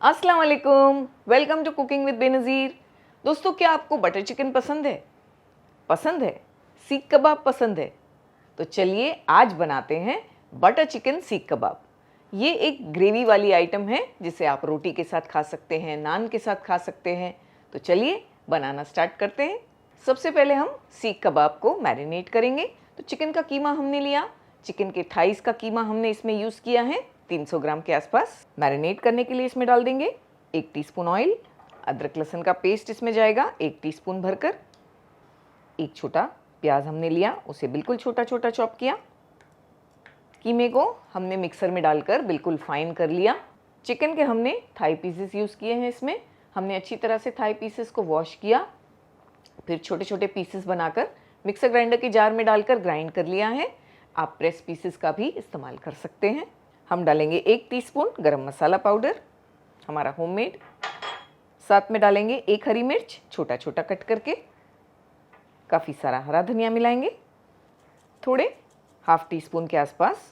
अस्सलाम वालेकुम, welcome to cooking with Benazir. दोस्तों, क्या आपको बटर चिकन पसंद है? सीख कबाब पसंद है? तो चलिए आज बनाते हैं बटर चिकन सीख कबाब। ये एक ग्रेवी वाली आइटम है जिसे आप रोटी के साथ खा सकते हैं, नान के साथ खा सकते हैं। तो चलिए बनाना स्टार्ट करते हैं। सबसे पहले हम सीख कबाब को मैरिनेट करेंगे। तो चिकन का कीमा हमने लिया, चिकन के थाइस का कीमा हमने इसमें यूज़ किया है 300 ग्राम के आसपास। मैरिनेट करने के लिए इसमें डाल देंगे 1 टीस्पून ऑयल। अदरक लहसुन का पेस्ट इसमें जाएगा 1 टीस्पून भरकर। एक छोटा प्याज हमने लिया, उसे बिल्कुल छोटा छोटा चॉप किया। कीमे को हमने मिक्सर में डालकर बिल्कुल फाइन कर लिया। चिकन के हमने थाई पीसेस यूज़ किए हैं। इसमें हमने अच्छी तरह से थाई पीसेस को वॉश किया, फिर छोटे छोटे पीसेस बनाकर मिक्सर ग्राइंडर के जार में डालकर ग्राइंड कर लिया है। आप प्रेस पीसेस का भी इस्तेमाल कर सकते हैं। हम डालेंगे 1 टीस्पून गरम मसाला पाउडर हमारा होममेड। साथ में डालेंगे 1 हरी मिर्च छोटा छोटा कट करके। काफ़ी सारा हरा धनिया मिलाएंगे। थोड़े ½ टीस्पून के आसपास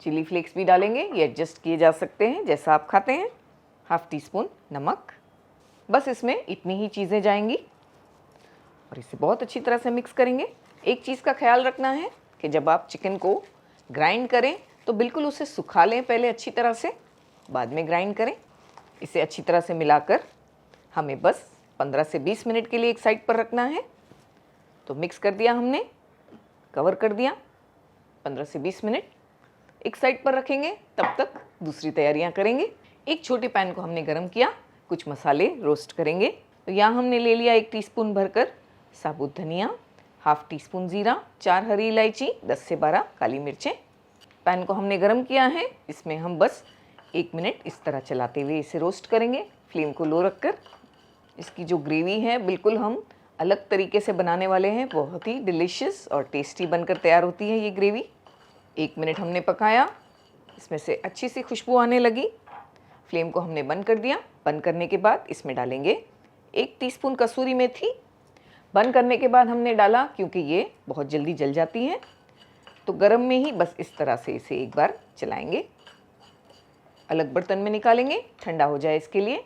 चिली फ्लेक्स भी डालेंगे, ये एडजस्ट किए जा सकते हैं जैसा आप खाते हैं। ½ टीस्पून नमक। बस इसमें इतनी ही चीज़ें जाएंगी और इसे बहुत अच्छी तरह से मिक्स करेंगे। एक चीज़ का ख्याल रखना है कि जब आप चिकन को ग्राइंड करें तो बिल्कुल उसे सुखा लें पहले अच्छी तरह से, बाद में ग्राइंड करें। इसे अच्छी तरह से मिलाकर हमें बस 15 से 20 मिनट के लिए एक साइड पर रखना है। तो मिक्स कर दिया हमने, कवर कर दिया। 15 से 20 मिनट एक साइड पर रखेंगे, तब तक दूसरी तैयारियां करेंगे। एक छोटे पैन को हमने गरम किया, कुछ मसाले रोस्ट करेंगे। तो यहाँ हमने ले लिया 1 टीस्पून भरकर साबुत धनिया, ½ टीस्पून ज़ीरा, 4 हरी इलायची, 10 से 12 काली मिर्चें। पैन को हमने गरम किया है, इसमें हम बस 1 मिनट इस तरह चलाते हुए इसे रोस्ट करेंगे, फ्लेम को लो रखकर। इसकी जो ग्रेवी है बिल्कुल हम अलग तरीके से बनाने वाले हैं, बहुत ही डिलीशियस और टेस्टी बनकर तैयार होती है ये ग्रेवी। 1 मिनट हमने पकाया, इसमें से अच्छी सी खुशबू आने लगी। फ्लेम को हमने बंद कर दिया। बंद करने के बाद इसमें डालेंगे 1 टीस्पून कसूरी मेथी। बंद करने के बाद हमने डाला क्योंकि ये बहुत जल्दी जल जाती हैं। तो गरम में ही बस इस तरह से इसे एक बार चलाएंगे। अलग बर्तन में निकालेंगे, ठंडा हो जाए इसके लिए।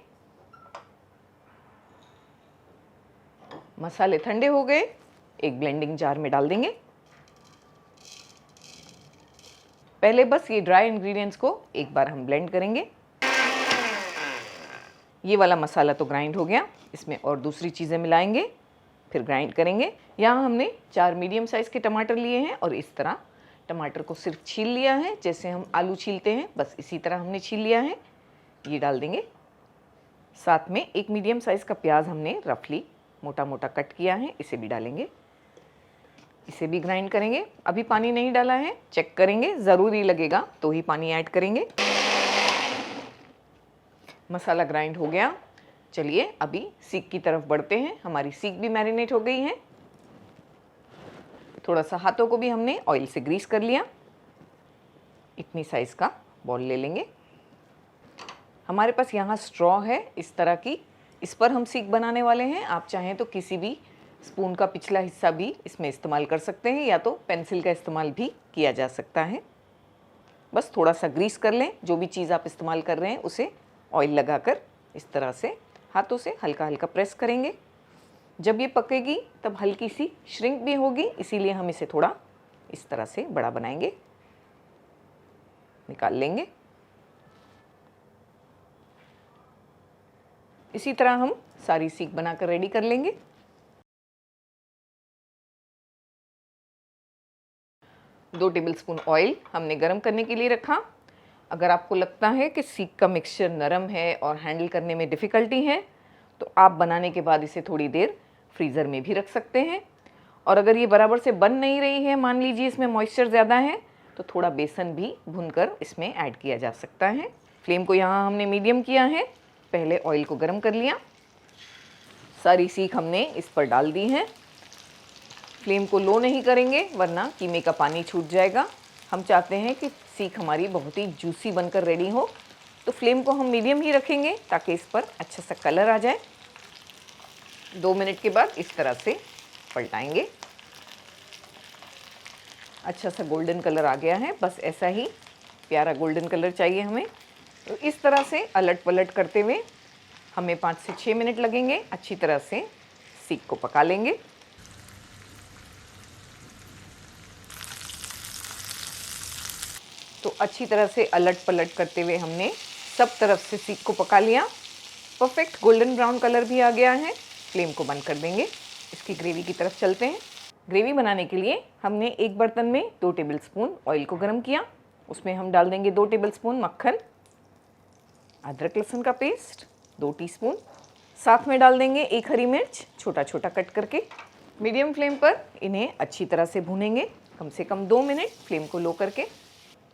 मसाले ठंडे हो गए, एक ब्लेंडिंग जार में डाल देंगे। पहले बस ये ड्राई इंग्रेडिएंट्स को एक बार हम ब्लेंड करेंगे। ये वाला मसाला तो ग्राइंड हो गया, इसमें और दूसरी चीज़ें मिलाएंगे, फिर ग्राइंड करेंगे। यहाँ हमने 4 मीडियम साइज़ के टमाटर लिए हैं और इस तरह टमाटर को सिर्फ छील लिया है, जैसे हम आलू छीलते हैं, बस इसी तरह हमने छील लिया है। ये डाल देंगे। साथ में 1 मीडियम साइज़ का प्याज हमने रफली मोटा मोटा कट किया है, इसे भी डालेंगे। इसे भी ग्राइंड करेंगे। अभी पानी नहीं डाला है, चेक करेंगे, ज़रूरी लगेगा तो ही पानी ऐड करेंगे। मसाला ग्राइंड हो गया। चलिए अभी सीख की तरफ बढ़ते हैं। हमारी सीख भी मैरिनेट हो गई है। थोड़ा सा हाथों को भी हमने ऑयल से ग्रीस कर लिया। इतनी साइज़ का बॉल ले लेंगे। हमारे पास यहाँ स्ट्रॉ है इस तरह की, इस पर हम सीख बनाने वाले हैं। आप चाहें तो किसी भी स्पून का पिछला हिस्सा भी इसमें इस्तेमाल कर सकते हैं, या तो पेंसिल का इस्तेमाल भी किया जा सकता है। बस थोड़ा सा ग्रीस कर लें। जो भी चीज़ आप इस्तेमाल कर रहे हैं उसे ऑयल लगाकर इस तरह से हाथों से हल्का हल्का प्रेस करेंगे। जब ये पकेगी तब हल्की सी श्रिंक भी होगी, इसीलिए हम इसे थोड़ा इस तरह से बड़ा बनाएंगे। निकाल लेंगे। इसी तरह हम सारी सीख बनाकर रेडी कर लेंगे। दो टेबलस्पून ऑयल हमने गरम करने के लिए रखा। अगर आपको लगता है कि सीख का मिक्सचर नरम है और हैंडल करने में डिफ़िकल्टी है तो आप बनाने के बाद इसे थोड़ी देर फ्रीज़र में भी रख सकते हैं। और अगर ये बराबर से बन नहीं रही है, मान लीजिए इसमें मॉइस्चर ज़्यादा है, तो थोड़ा बेसन भी भूनकर इसमें ऐड किया जा सकता है। फ्लेम को यहाँ हमने मीडियम किया है। पहले ऑयल को गरम कर लिया। सारी सीख हमने इस पर डाल दी है। फ्लेम को लो नहीं करेंगे वरना कीमे का पानी छूट जाएगा। हम चाहते हैं कि सीख हमारी बहुत ही जूसी बनकर रेडी हो, तो फ्लेम को हम मीडियम ही रखेंगे ताकि इस पर अच्छा सा कलर आ जाए। 2 मिनट के बाद इस तरह से पलटाएंगे। अच्छा सा गोल्डन कलर आ गया है, बस ऐसा ही प्यारा गोल्डन कलर चाहिए हमें। तो इस तरह से अलट पलट करते हुए हमें 5 से 6 मिनट लगेंगे। अच्छी तरह से सीख को पका लेंगे। तो अच्छी तरह से अलट पलट करते हुए हमने सब तरफ से सीख को पका लिया। परफेक्ट गोल्डन ब्राउन कलर भी आ गया है। फ्लेम को बंद कर देंगे। इसकी ग्रेवी की तरफ चलते हैं। ग्रेवी बनाने के लिए हमने एक बर्तन में 2 टेबलस्पून ऑयल को गर्म किया। उसमें हम डाल देंगे 2 टेबलस्पून मक्खन, अदरक लहसुन का पेस्ट 2 टीस्पून, साथ में डाल देंगे 1 हरी मिर्च छोटा छोटा कट करके। मीडियम फ्लेम पर इन्हें अच्छी तरह से भूनेंगे, कम से कम 2 मिनट फ्लेम को लो करके।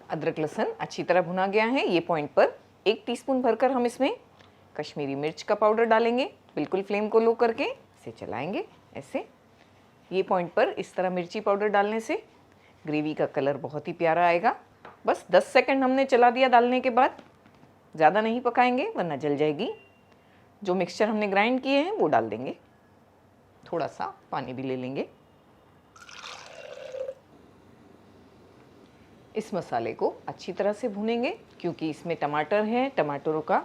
अदरक लहसुन अच्छी तरह भुना गया है। ये पॉइंट पर 1 टीस्पून भरकर हम इसमें कश्मीरी मिर्च का पाउडर डालेंगे। बिल्कुल फ्लेम को लो करके इसे चलाएंगे ऐसे। ये पॉइंट पर इस तरह मिर्ची पाउडर डालने से ग्रेवी का कलर बहुत ही प्यारा आएगा। बस 10 सेकंड हमने चला दिया डालने के बाद, ज़्यादा नहीं पकाएंगे वरना जल जाएगी। जो मिक्सचर हमने ग्राइंड किए हैं वो डाल देंगे। थोड़ा सा पानी भी ले लेंगे। इस मसाले को अच्छी तरह से भूनेंगे क्योंकि इसमें टमाटर है। टमाटरों का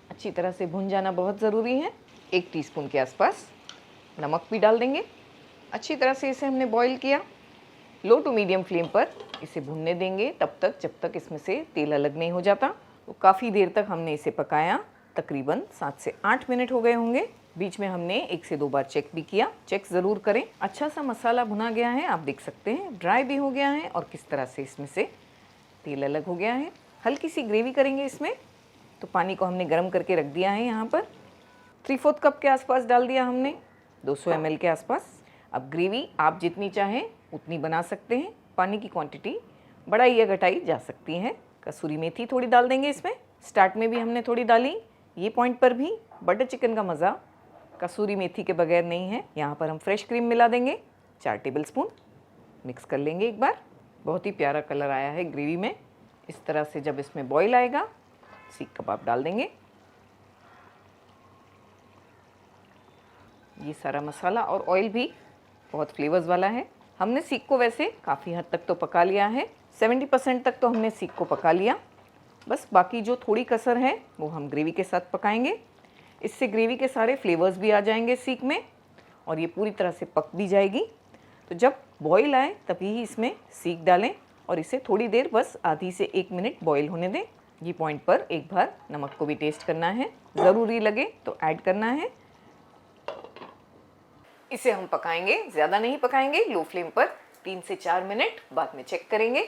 अच्छी तरह से भुन जाना बहुत ज़रूरी है। 1 टीस्पून के आसपास नमक भी डाल देंगे। अच्छी तरह से इसे हमने बॉईल किया। लो टू मीडियम फ्लेम पर इसे भुनने देंगे तब तक जब तक इसमें से तेल अलग नहीं हो जाता। तो काफ़ी देर तक हमने इसे पकाया। तकरीबन 7 से 8 मिनट हो गए होंगे। बीच में हमने 1 से 2 बार चेक भी किया। चेक ज़रूर करें। अच्छा सा मसाला भुना गया है, आप देख सकते हैं ड्राई भी हो गया है और किस तरह से इसमें से तेल अलग हो गया है। हल्की सी ग्रेवी करेंगे इसमें। तो पानी को हमने गर्म करके रख दिया है। यहाँ पर 3/4 कप के आसपास डाल दिया हमने, 200 ml के आसपास। अब ग्रेवी आप जितनी चाहें उतनी बना सकते हैं। पानी की क्वांटिटी बढ़ाई या घटाई जा सकती है। कसूरी मेथी थोड़ी डाल देंगे इसमें। स्टार्ट में भी हमने थोड़ी डाली। ये पॉइंट पर भी बटर चिकन का मज़ा कसूरी मेथी के बगैर नहीं है। यहाँ पर हम फ्रेश क्रीम मिला देंगे 4 टेबलस्पून। मिक्स कर लेंगे एक बार। बहुत ही प्यारा कलर आया है ग्रेवी में। इस तरह से जब इसमें बॉईल आएगा सीख कबाब डाल देंगे। ये सारा मसाला और ऑयल भी बहुत फ्लेवर्स वाला है। हमने सीख को वैसे काफ़ी हद तक तो पका लिया है। 70% तक तो हमने सीख को पका लिया। बस बाकी जो थोड़ी कसर है वो हम ग्रेवी के साथ पकाएंगे। इससे ग्रेवी के सारे फ्लेवर्स भी आ जाएंगे सीख में और ये पूरी तरह से पक भी जाएगी। तो जब बॉईल आए तभी ही इसमें सीख डालें और इसे थोड़ी देर बस आधी से 1 मिनट बॉईल होने दें। ये पॉइंट पर एक बार नमक को भी टेस्ट करना है, ज़रूरी लगे तो ऐड करना है। इसे हम पकाएंगे, ज़्यादा नहीं पकाएंगे, लो फ्लेम पर 3 से 4 मिनट, बाद में चेक करेंगे।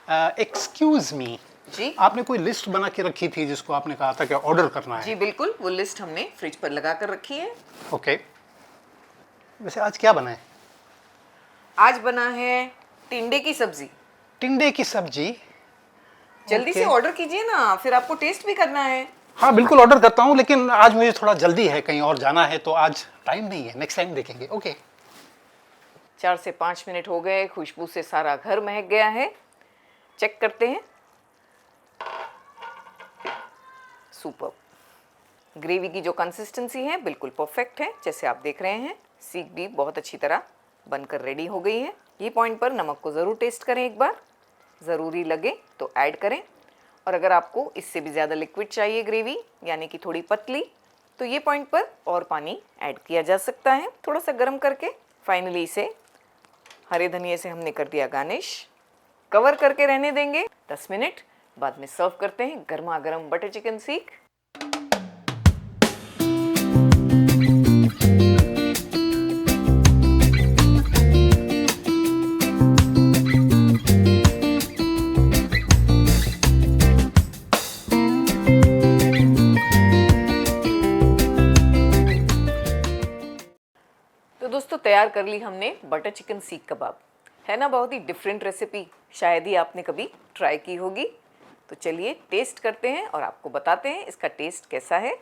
एक्सक्यूज मी जी, आपने कोई लिस्ट बना के रखी थी जिसको आपने कहा था कि ऑर्डर करना है? जी बिल्कुल, वो लिस्ट हमने फ्रिज पर लगा कर रखी है। ओके। वैसे आज क्या बना है? आज बना है टिंडे की सब्जी। टिंडे की सब्जी। जल्दी से ऑर्डर कीजिए ना, फिर आपको टेस्ट भी करना है। हाँ बिल्कुल ऑर्डर करता हूँ, लेकिन आज मुझे थोड़ा जल्दी है, कहीं और जाना है, तो आज टाइम नहीं है, नेक्स्ट टाइम देखेंगे। ओके। 4 से 5 मिनट हो गए। खुशबू से सारा घर महक गया है। चेक करते हैं। सुपर। ग्रेवी की जो कंसिस्टेंसी है बिल्कुल परफेक्ट है, जैसे आप देख रहे हैं। सीख भी बहुत अच्छी तरह बनकर रेडी हो गई है। ये पॉइंट पर नमक को ज़रूर टेस्ट करें एक बार, ज़रूरी लगे तो ऐड करें। और अगर आपको इससे भी ज़्यादा लिक्विड चाहिए ग्रेवी, यानी कि थोड़ी पतली, तो ये पॉइंट पर और पानी ऐड किया जा सकता है थोड़ा सा गर्म करके। फाइनली इसे हरे धनिए से हमने कर दिया गार्निश। कवर करके रहने देंगे 10 मिनट, बाद में सर्व करते हैं गर्मा गर्म बटर चिकन सीख। तो दोस्तों तैयार कर ली हमने बटर चिकन सीख कबाब। है ना बहुत ही डिफरेंट रेसिपी, शायद ही आपने कभी ट्राई की होगी। तो चलिए टेस्ट करते हैं और आपको बताते हैं इसका टेस्ट कैसा है।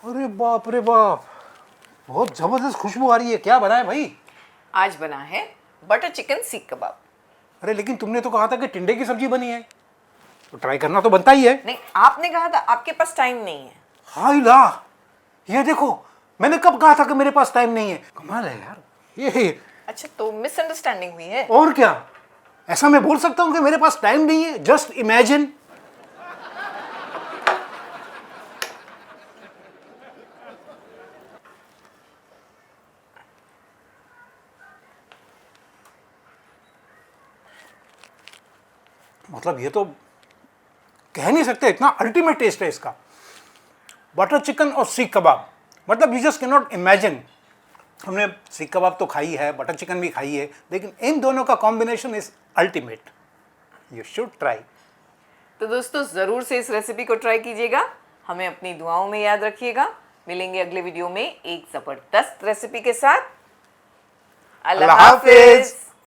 अरे बाप रे बाप, बहुत जबरदस्त खुशबू आ रही है। क्या बना है भाई? आज बना है बटर चिकन सीख कबाब। अरे लेकिन तुमने तो कहा था कि टिंडे की सब्जी बनी है, तो ट्राई करना तो बनता ही है। नहीं, आपने कहा था आपके पास टाइम नहीं है। हाय ला, ये देखो, मैंने कब कहा था कि मेरे पास टाइम नहीं है? कमाल है यार ये। अच्छा, तो मिसअंडरस्टैंडिंग हुई है। और क्या, ऐसा मैं बोल सकता हूँ कि मेरे पास टाइम नहीं है? Just imagine. मतलब ये तो कह नहीं सकते, इतना अल्टीमेट टेस्ट है इसका। बटर चिकन और सीख कबाब, मतलब you just can not imagine. हमने सीख कबाब तो खाई है, बटर चिकन भी खाई है, लेकिन इन दोनों का combination is ultimate. You should try. तो दोस्तों ज़रूर से इस रेसिपी को ट्राई कीजिएगा, हमें अपनी दुआओं में याद रखिएगा। मिलेंगे अगले वीडियो में एक ज़बरदस्त रेसिपी के साथ। अल्लाह हाफिज़।